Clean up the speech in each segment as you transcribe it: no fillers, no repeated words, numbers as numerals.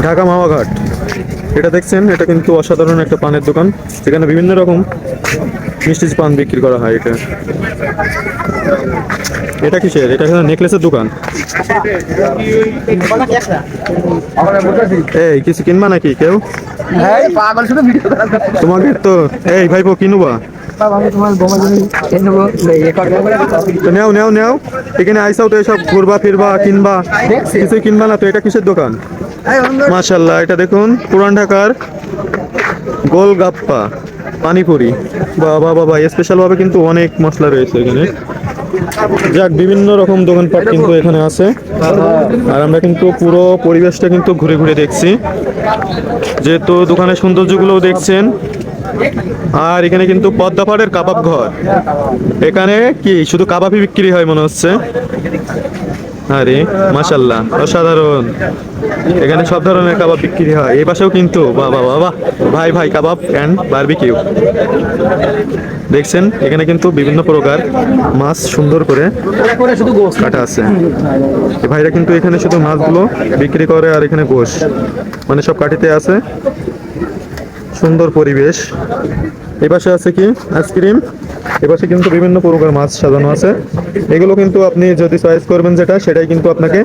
ঢাকা মাওয়া ঘাট। এটা দেখছেন, এটা কিন্তু অসাধারণ একটা পানের দোকান, এখানে বিভিন্ন রকম মিষ্টি পান বিক্রি করা হয়। এটা কিসের? এটা নেকলেসের দোকান। এই কিছু কিনবা নাকি কেউ? তোমাকে তো এই ভাইপো কিনবা? নেও নেও নেও, এখানে আইসাও তো এসব ঘুরবা ফিরবা কিনবা, কিছু কিনবা না তো? এটা কিসের দোকান? মাশাআল্লাহ, এটা দেখুন পুরান ঢাকার গোলগাপ্পা পানিপুরি। বাবা বাবা, স্পেশাল ভাবে কিন্তু অনেক মশলা রয়েছে এখানে। যাক, বিভিন্ন রকম দোকানপাট কিন্তু এখানে আছে, আর আমরা কিন্তু পুরো পরিবেশটা কিন্তু ঘুরে ঘুরে দেখছি, যেহেতু দোকানের সৌন্দর্যগুলোও দেখছেন। আর এখানে কিন্তু পদ্মাপাড়ের কাবাব ঘর। এখানে কি শুধু কাবাবই বিক্রি হয় মনে হচ্ছে। আরে মাশাআল্লাহ, অসাধারণ। এখানে সব ধরনের কাবাব বিক্রি হয়। এই পাশেও কিন্তু বাবা বাবা, ভাই ভাই কাবাব এন্ড বারবিকিউ দেখছেন। এখানে কিন্তু বিভিন্ন প্রকার মাছ সুন্দর করে কাটা আছে। এই ভাইরা কিন্তু এখানে শুধু মাছগুলো বিক্রি করে, আর এখানে গোশ মানে সব কাটিতে আছে। সুন্দর পরিবেশ। এই পাশে আছে কি আইসক্রিম। এপাশে কিন্তু বিভিন্ন প্রকার মাছ সাজানো আছে। এগুলো কিন্তু আপনি যদি চয়েস করবেন যেটা, সেটাই কিন্তু আপনাকে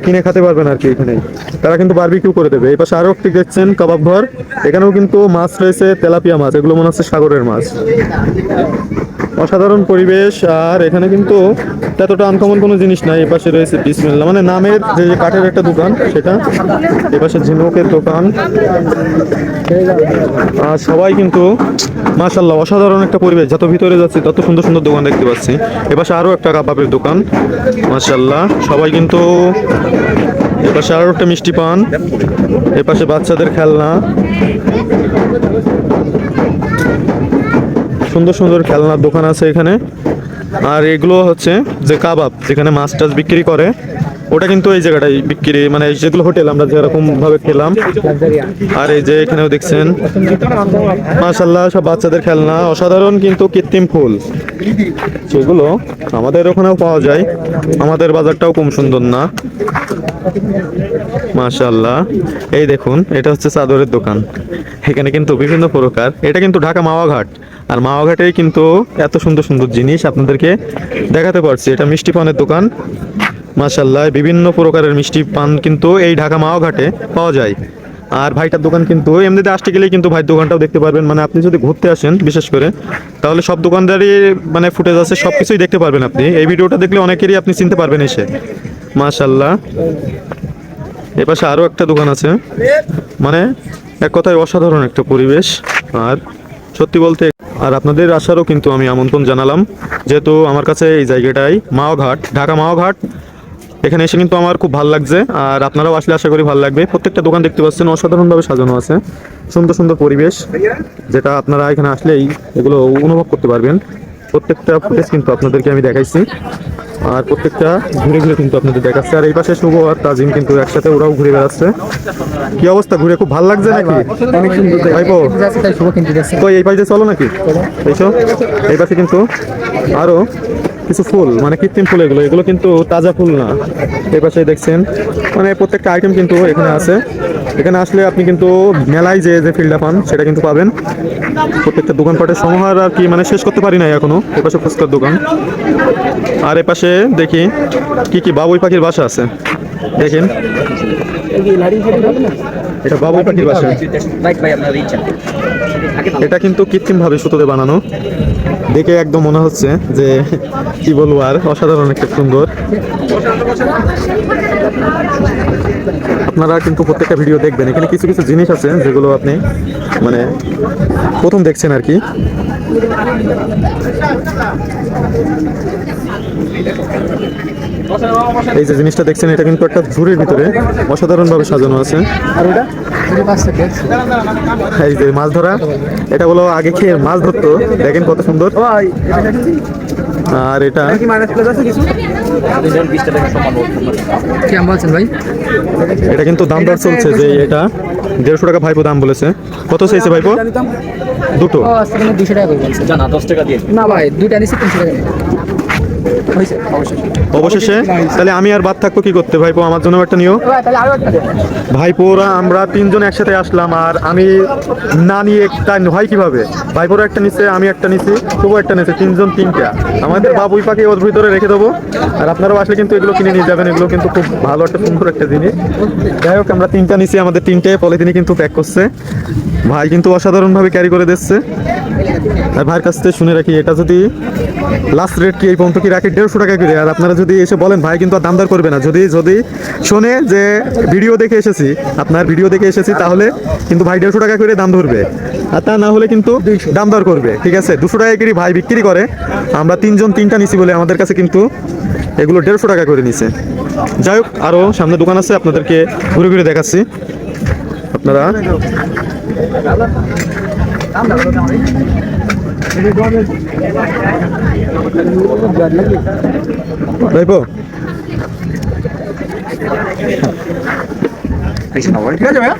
কিনে খেতে পারবেন আর কি। এখানে তারা কিন্তু বারবিকিউ করে দেবে। এই পাশে আরো একটি দেখছেন কাবাব ঘর। এখানেও কিন্তু মাছ রয়েছে, তেলাপিয়া মাছ, এগুলো মনে হচ্ছে সাগরের মাছ। অসাধারণ পরিবেশ। আর এখানে কিন্তু এতটা আনকমন কোনো জিনিস নাই। এপাশে রয়েছে বিসমিল্লাহ মানে নামের যে কাঠের একটা দোকান সেটা। এপাশে ঝিনুকের দোকান। আর সবাই কিন্তু মাশাআল্লাহ, অসাধারণ একটা পরিবেশ। যত ভিতরে যাচ্ছি তত সুন্দর সুন্দর দোকান দেখতে পাচ্ছি। এপাশে আরো একটা কাবাবের দোকান। মাশাআল্লাহ, সবাই কিন্তু। এপাশে আরো একটা মিষ্টি পান। এপাশে বাচ্চাদের খেলনা, সুন্দর সুন্দর খেলনার দোকান আছে এখানে। আর এগুলো হচ্ছে যে কাবাব, যেখানে মাছ টাছ বিক্রি করে, ওটা কিন্তু এই জায়গাটাই বিক্রি, মানে যেগুলো হোটেল আমরা যেরকম ভাবে খেলাম। আর এই যে এখানেও দেখছেন মাশাআল্লাহ সব বাচ্চাদের খেলনা। অসাধারণ কিন্তু কৃত্রিম ফুল, সেগুলো আমাদের ওখানেও পাওয়া যায়। আমাদের বাজারটাও কম সুন্দর না। মাশাআল্লাহ, এই দেখুন এটা হচ্ছে চাদরের দোকান। এখানে কিন্তু বিভিন্ন প্রকার। এটা কিন্তু ঢাকা মাওয়া ঘাট, আর মাওয়া ঘাটেই কিন্তু এত সুন্দর সুন্দর জিনিস আপনাদেরকে দেখাতে পারছি। এটা মিষ্টি পানের দোকান। মাশাআল্লাহ, বিভিন্ন প্রকারের মিষ্টি পান কিন্তু এই ঢাকা মাওয়া ঘাটে পাওয়া যায়। আর ভাইটার দোকান কিন্তু এমনিতে আসতে গেলেই কিন্তু ভাইয়ের দোকানটাও দেখতে পারবেন। মানে আপনি যদি ঘুরতে আসেন বিশেষ করে, তাহলে সব দোকানদারই মানে ফুটেজ আছে, সব কিছুই দেখতে পারবেন আপনি। এই ভিডিওটা দেখলে অনেকেরই আপনি চিনতে পারবেন এসে। মাশাআল্লাহ, এপাশে আরও একটা দোকান আছে। মানে এক কথায় অসাধারণ একটা পরিবেশ। আর সত্যি বলতে, আর আপনাদের আসারও কিন্তু আমি আমন্ত্রণ জানালাম, যেহেতু আমার কাছে এই জায়গাটাই মাওয়া ঘাট, ঢাকা মাওয়া ঘাট। এখানে এসে কিন্তু আমার খুব ভালো লাগছে, আর আপনারাও আসলে আশা করি ভালো লাগবে। প্রত্যেকটা দোকান দেখতে পাচ্ছেন অসাধারণভাবে সাজানো আছে, সুন্দর সুন্দর পরিবেশ, যেটা আপনারা এখানে আসলেই এগুলো অনুভব করতে পারবেন। প্রত্যেকটা ফুটেজ কিন্তু আপনাদেরকে আমি দেখাইছি, আর প্রত্যেকটা ঘুরে ঘুরে কিন্তু আপনাদের দেখাচ্ছে। আর এই পাশে শুভ আর তাজিম কিন্তু একসাথে, ওরাও ঘুরে বেড়াচ্ছে। কি অবস্থা, ঘুরে খুব ভালো লাগছে নাকি? ভাইপো তো এই পাশে চলো নাকি? এইসব এই পাশে কিন্তু আরো কিছু ফুল, মানে কৃত্রিম ফুল, এগুলো এগুলো কিন্তু তাজা ফুল না। এই পাশে দেখছেন মানে প্রত্যেকটা আইটেম কিন্তু এখানে আছে। এখানে আসলে আপনি কিন্তু মেলায় যে যে ফিল্ডটা পান সেটা কিন্তু পাবেন। প্রত্যেকটা দোকানপাটের সমাহার আর কি, মানে শেষ করতে পারি নাই এখনো। এপাশে ফুচকার দোকান, আর এপাশে দেখি কি কি বাবুই পাখির বাসা আছে। দেখেন এটা বাবুই পাখির বাসা। এটা কিন্তু কৃত্রিম ভাবে সুতোতে বানানো, দেখে একদম মনে হচ্ছে যে কি বলবো, আর অসাধারণ একটা সুন্দর। আপনারা কিন্তু প্রত্যেকটা ভিডিও দেখবেন। এখানে কিছু কিছু জিনিস আছে যেগুলো আপনি মানে প্রথম দেখছেন আর কি। এই যে জিনিসটা দেখছেন, এটা কিন্তু একটা ঝুড়ির ভিতরে অসাধারণ ভাবে সাজানো আছে। এই যে মাছ ধরা, এটা বলো আগে খেয়ে মাছ ধরতো, দেখেন কত সুন্দর। আর এটা এটা কিন্তু দাম দর চলছে, যে এটা 150 টাকা ভাইপো দাম বলেছে। কত চাইছে ভাইপো? দুটো 200 টাকা করে বলছে। জানা 10 টাকা দিয়ে না ভাই, দুইটা নিছি 300 টাকা। অবশেষে তাহলে আমি আর বাদ থাকবো কি করতে ভাইপো, আমার জন্য একটা নিও। ভাইপোরা আমরা তিনজন একসাথে আসলাম, আর আমি না নিয়ে একটা হয় কিভাবে? ভাইপোরা একটা নিচ্ছে, আমি একটা নিচ্ছি, তবু একটা নিচ্ছে, তিনজন তিনটা। আমাদের বাবুই পাখি ওর ভিতরে রেখে দেবো, আর আপনারাও আসলে কিন্তু এগুলো কিনে নিয়ে যাবেন। এগুলো কিন্তু খুব ভালো একটা সুন্দর একটা জিনিস। যাই হোক, আমরা তিনটা নিচ্ছি, আমাদের তিনটে পলিথিনে কিন্তু প্যাক করছে ভাই, কিন্তু অসাধারণভাবে ক্যারি করে দিচ্ছে। আর ভাইয়ের কাছ থেকে শুনে রাখি, এটা যদি লাস্ট রেট কি এই পর্যন্ত কি রাখি 150 টাকা করে। আর আপনারা যদি এসে বলেন ভাই কিন্তু আর দামদার করবে না, যদি যদি শোনে যে ভিডিও দেখে এসেছি, আপনার ভিডিও দেখে এসেছি, তাহলে কিন্তু ভাই 150 টাকা করে দাম ধরবে। আর তা না হলে কিন্তু দাম দর করবে, ঠিক আছে? 200 টাকা করে ভাই বিক্রি করে, আমরা তিনজন তিনটা নিছি বলে আমাদের কাছে কিন্তু এগুলো 150 টাকা করে নিছে। যাই হোক, আরও সামনে দোকান আছে, আপনাদেরকে ঘুরে ঘুরে দেখাচ্ছি। আপনারা ভাইপো ঠিক আছে ভাইয়া।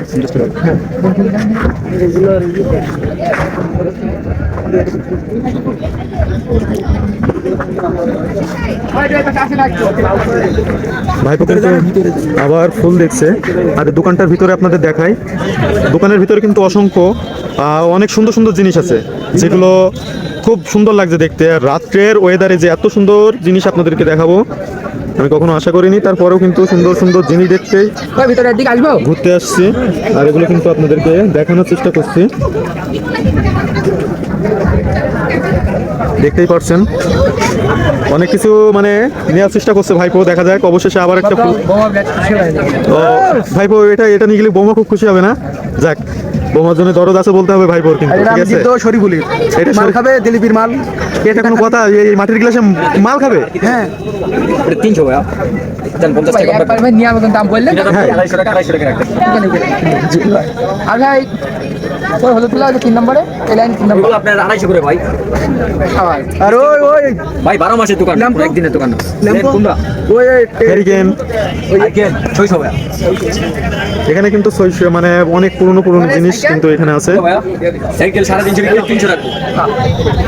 ভাইপো কিন্তু আবার ফুল দেখছে। আর দোকানটার ভিতরে আপনাদের দেখাই, দোকানের ভিতরে কিন্তু অসংখ্য অনেক সুন্দর সুন্দর জিনিস আছে, যেগুলো খুব সুন্দর লাগছে দেখতে। আর রাত্রের ওয়েদারে যে এত সুন্দর জিনিস আপনাদেরকে দেখাবো আমি কখনো আশা করিনি। তারপরেও কিন্তু সুন্দর সুন্দর জিনিস দেখতেই ভিতরের দিকে আসবো, ঘুরতে আসছি, আর এগুলো কিন্তু আপনাদেরকে দেখানোর চেষ্টা করছি। দেখতেই পাচ্ছেন অনেক কিছু মানে নেওয়ার চেষ্টা করছে ভাইপো, দেখা যাক। অবশেষে আবার একটা ফুল। ও ভাইপো, এটা এটা নিয়ে গেলে বোমা খুব খুশি হবে না? যাক, বোমার জন্য দরদ আছে বলতে হবে ভাইপোর, কিন্তু ঠিক আছে? এটা মাল খাবে, দিলীপীর মাল। এটা কোনো কথা? এই মাটির গ্লাসে মাল খাবে? হ্যাঁ, 300 ভাইয়া, 50 টাকা একবার ভাই নিয়ে আমাকে দাম বললেন। 250 টাকা 250 টাকা রাখতে। আর ভাই ওই হলুদ গুলো 3 নম্বরে, এই লাইন 3 নম্বর। এগুলো আপনার 250 করে ভাই। আর ওই ওই ভাই 12 মাসের দোকান, একদিনের দোকান না। কোনটা? ওই হ্যারিকেন, আইকেন 600 ভাইয়া। এখানে কিন্তু 600 মানে অনেক পুরনো পুরনো জিনিস কিন্তু এখানে আছে। ভাইয়া সাইকেল 350 বিক্রি 300 রাখবো।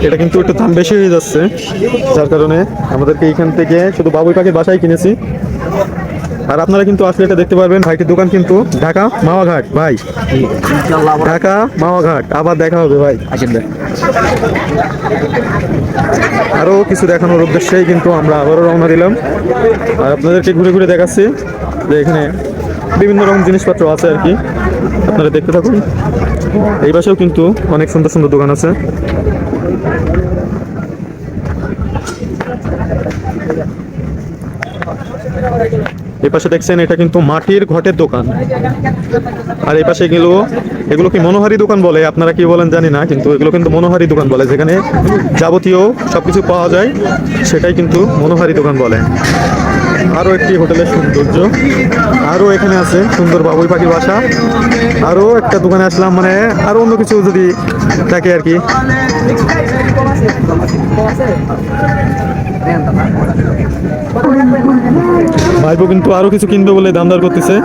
এটা কিন্তু একটু দাম বেশি হয়ে যাচ্ছে, যার কারণে আমাদেরকে এইখান থেকে শুধু বাবুই পাখির বাসায় কিনেছি। আর আপনারা কিন্তু আসলে এটা দেখতে পারবেন, ভাইটির দোকান কিন্তু ঢাকা মাওয়াঘাট। ভাই ঢাকা মাওয়াঘাট, আবার দেখা হবে ভাই। আসেন ভাই। আরও কিছু দেখানোর উদ্দেশ্যেই কিন্তু আমরা আবারও রওনা দিলাম, আর আপনাদেরকে ঘুরে ঘুরে দেখাচ্ছি যে এখানে বিভিন্ন রকম জিনিসপত্র আছে আর কি। আপনারা দেখতে থাকুন। এই পাশেও কিন্তু অনেক সুন্দর সুন্দর দোকান আছে। এই পাশে দেখছেন, এটা কিন্তু মাটির ঘটের দোকান। আর এই পাশে এগুলো কি মনোহারি দোকান বলে, আপনারা কি বলেন জানি না, কিন্তু এগুলো কিন্তু মনোহারি দোকান বলে, যেখানে যাবতীয় সবকিছু পাওয়া যায়, সেটাই কিন্তু মনোহারি দোকান বলে। আরও একটি হোটেলের সৌন্দর্য, আরও এখানে আছে সুন্দর বাবুই পাখি বাসা। আরও একটা দোকানে আসলাম, মানে আরও অন্য কিছু যদি থাকে আর কি। ভাইপো কিন্তু আরো কিছু কিনবে বলে দামদার করতেছে।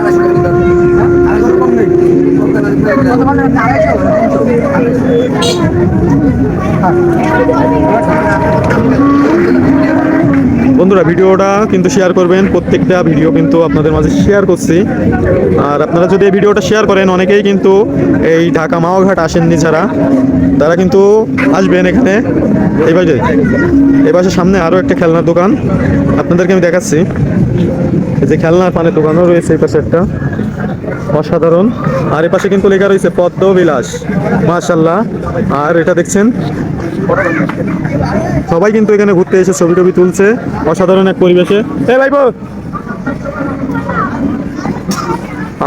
বন্ধুরা, ভিডিওটা কিন্তু শেয়ার করবেন, প্রত্যেকটা ভিডিও কিন্তু আপনাদের মাঝে শেয়ার করছি। আর আপনারা যদি এই ভিডিওটা শেয়ার করেন, অনেকেই কিন্তু এই ঢাকা মাওয়াঘাট আসেননি যারা, তারা কিন্তু আসবেন এখানে। এই পাশে সামনে আরও একটা খেলনার দোকান আপনাদেরকে আমি দেখাচ্ছি। এই যে খেলনার পানের দোকানও রয়েছে এই পাশে একটা, অসাধারণ। আর এই পাশে কিন্তু লেখা রয়েছে পদ্ম বিলাস, মাশাআল্লাহ। আর এটা দেখছেন, সবাই কিন্তু এখানে ঘুরতে এসে ছবি টবি তুলছে, অসাধারণ এক পরিবেশে। এই ভাইপো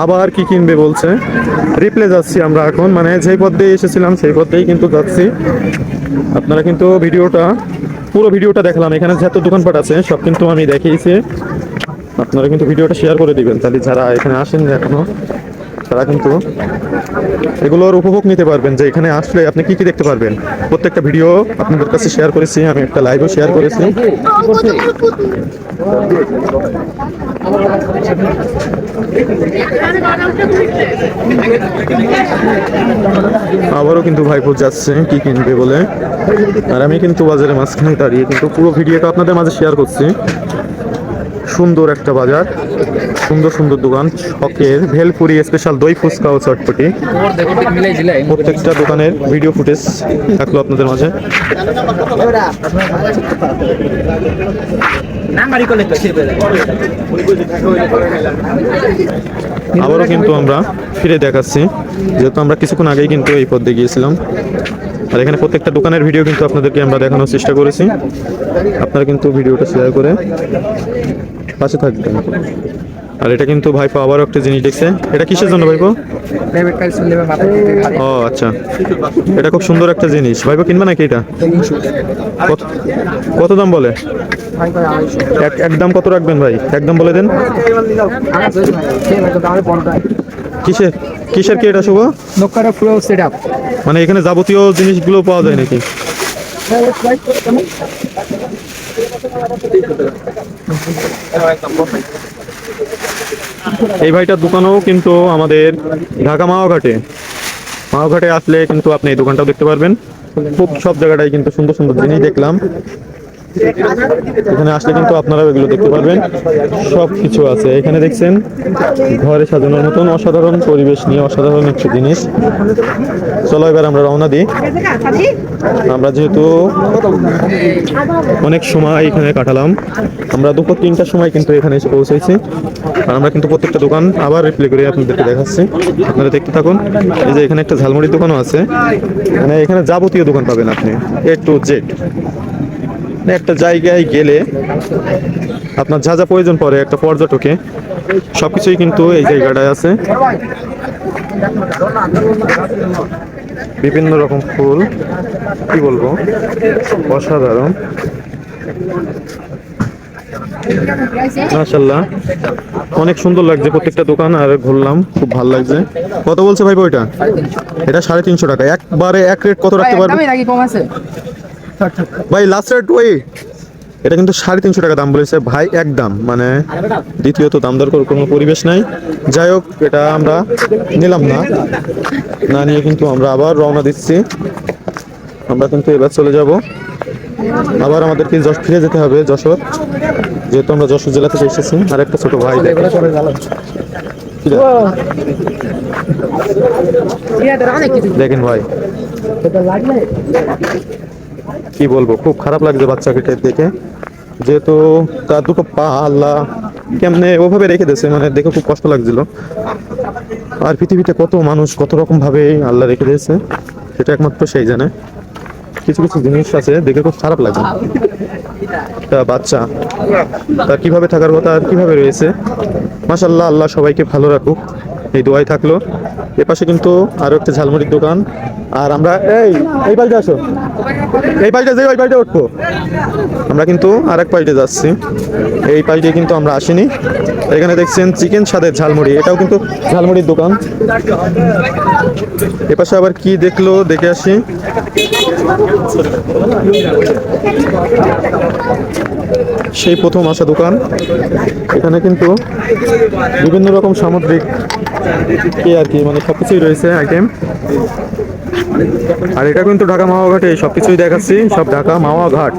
আবার কি কিনবে বলছে। রিপ্লে যাচ্ছি আমরা এখন, মানে যেই পথ দিয়ে এসেছিলাম সেই পথ দিয়েই কিন্তু যাচ্ছি। আপনারা কিন্তু পুরো ভিডিওটা দেখলাম, এখানে যত দোকানপাট আছে সব কিন্তু আমি দেখিয়েছি। আপনারা কিন্তু ভিডিওটা শেয়ার করে দিবেন, তাহলে যারা এখানে আসেন এখনো তারা কিন্তু এগুলোর উপভোগ নিতে পারবেন, যে এখানে আসলে আপনি কি কি দেখতে পারবেন। প্রত্যেকটা ভিডিও আপনাদের কাছে শেয়ার করেছি, আমি একটা লাইভও শেয়ার করেছি। আবারও কিন্তু ভাইপো যাচ্ছে কি কিনবে বলে, আর আমি কিন্তু বাজারে মাঝখানে দাঁড়িয়ে কিন্তু পুরো ভিডিওটা আপনাদের মাঝে শেয়ার করছি। সুন্দর একটা বাজার, সুন্দর সুন্দর দোকান, শখের ভেলপুরি স্পেশাল দই ফুচকা ও চটপটি, প্রত্যেকটা দোকানের ভিডিও ফুটেজ থাকলো আপনাদের মাঝে। আবারও কিন্তু আমরা ফিরে দেখাচ্ছি, যেহেতু আমরা কিছুক্ষণ আগেই কিন্তু এই পথ দিয়ে গিয়েছিলাম। আর এখানে প্রত্যেকটা দোকানের ভিডিও কিন্তু আপনাদেরকে আমরা দেখানোর চেষ্টা করেছি। আপনারা কিন্তু ভিডিওটা শেয়ার করে পাশে থাকবেন। আর এটা কিন্তু ভাইপো আবারও একটা জিনিস দেখছে, এটা কিসের জন্য ভাইপো? ও আচ্ছা, এটা খুব সুন্দর একটা জিনিস। ভাইপো কিনবে নাকি এটা? কত দাম বলে? একদম কত রাখবেন ভাই? একদম বলে দেন। কিসের কিসের কি এটা শুভ? মানে এখানে যাবতীয় জিনিসগুলো পাওয়া যায় নাকি? এই ভাইটার দোকানও কিন্তু আমাদের ঢাকা মাওঘাটে আসলে কিন্তু আপনি এই দোকানটাও দেখতে পারবেন। খুব সব জায়গাটাই কিন্তু সুন্দর সুন্দর জিনিস দেখলাম। এখানে আসলে কিন্তু আপনারা এগুলো দেখতে পারবেন, সব কিছু আছে এখানে। দেখছেন ঘরে সাজানোর মতন অসাধারণ পরিবেশ নিয়ে অসাধারণ কিছু জিনিস। চলো এবার আমরা রওনা দিই। আমরা যেহেতু অনেক সময় এখানে কাটালাম, আমরা দুপুর 3টার সময় কিন্তু এখানে এসে পৌঁছেছি। আর আমরা কিন্তু প্রত্যেকটা দোকান আবার রিপ্লে করে আপনাদেরকে দেখাচ্ছি, আপনারা দেখতে থাকুন। এই যে এখানে একটা ঝালমুড়ির দোকানও আছে, মানে এখানে যাবতীয় দোকান পাবেন আপনি, A to Z। একটা জায়গায় গেলে আপনার যা যা প্রয়োজন পড়ে একটা পর্যটকে, সবকিছুই কিন্তু এই জায়গাটায় আছে। বিভিন্ন রকম ফুল, কি বলবো, অসাধারণ মাশাআল্লাহ, অনেক সুন্দর লাগছে প্রত্যেকটা দোকান। আর ঘুরলাম, খুব ভালো লাগছে। কত বলছে ভাই বইটা? এটা 350 টাকা। একবারে এক রেট কত রাখতে পারবে ভাই? লাস্ট রেট ওই, এটা কিন্তু 350 টাকা দাম বলেছে ভাই, একদম। মানে দ্বিতীয়ত দাম দর করার কোনো পরিবেশ নাই। যাই হোক, এটা আমরা নিলাম না নিয়ে কিন্তু আমরা আবার রওনা দিচ্ছি। আমরা কিন্তু এবার চলে যাব, আবার আমাদেরকে ফিরে যেতে হবে যশোর, যেহেতু আমরা যশোর জেলা থেকে এসেছি। আর একটা ছোট ভাই দেখেন ভাই, কি বলবো, খুব খারাপ লাগছে বাচ্চাকে দেখে, যেহেতু তার দুটো পা আল্লাহ কেমনে ওভাবে রেখে দিয়েছে, মানে দেখে খুব কষ্ট লাগছিল। আর পৃথিবীতে কত মানুষ কত রকম ভাবে আল্লাহ রেখে দিয়েছে, সেটা একমাত্র সেই জানে। কিছু কিছু জিনিস আছে দেখে খুব খারাপ লাগে। একটা বাচ্চা তার কিভাবে থাকার কথা আর কিভাবে রয়েছে। মাশাআল্লাহ, আল্লাহ সবাইকে ভালো রাখুক, এই দোয়াই থাকলো। এপাশে কিন্তু আরো একটা ঝালমুড়ির দোকান। আর আমরা এই বাড়িতে আসো, এই বাড়িতে যাই, ওই বাড়িতে উঠবো। আমরা কিন্তু আরেক পাইটে যাচ্ছি, এই পাইটে কিন্তু আমরা আসিনি। এখানে দেখছেন চিকেন স্বাদের ঝালমুড়ি, এটাও কিন্তু ঝালমুড়ির দোকান। এপাশে আবার কি দেখলো, দেখে আসি। সেই প্রথম আসা দোকান, এখানে কিন্তু বিভিন্ন রকম সামুদ্রিক কি আর কি, মানে সবকিছুই রয়েছে আইটেম। আর এটা কিন্তু ঢাকা মাওয়া ঘাটে সবকিছুই দেখাচ্ছি, সব ঢাকা মাওয়া ঘাট।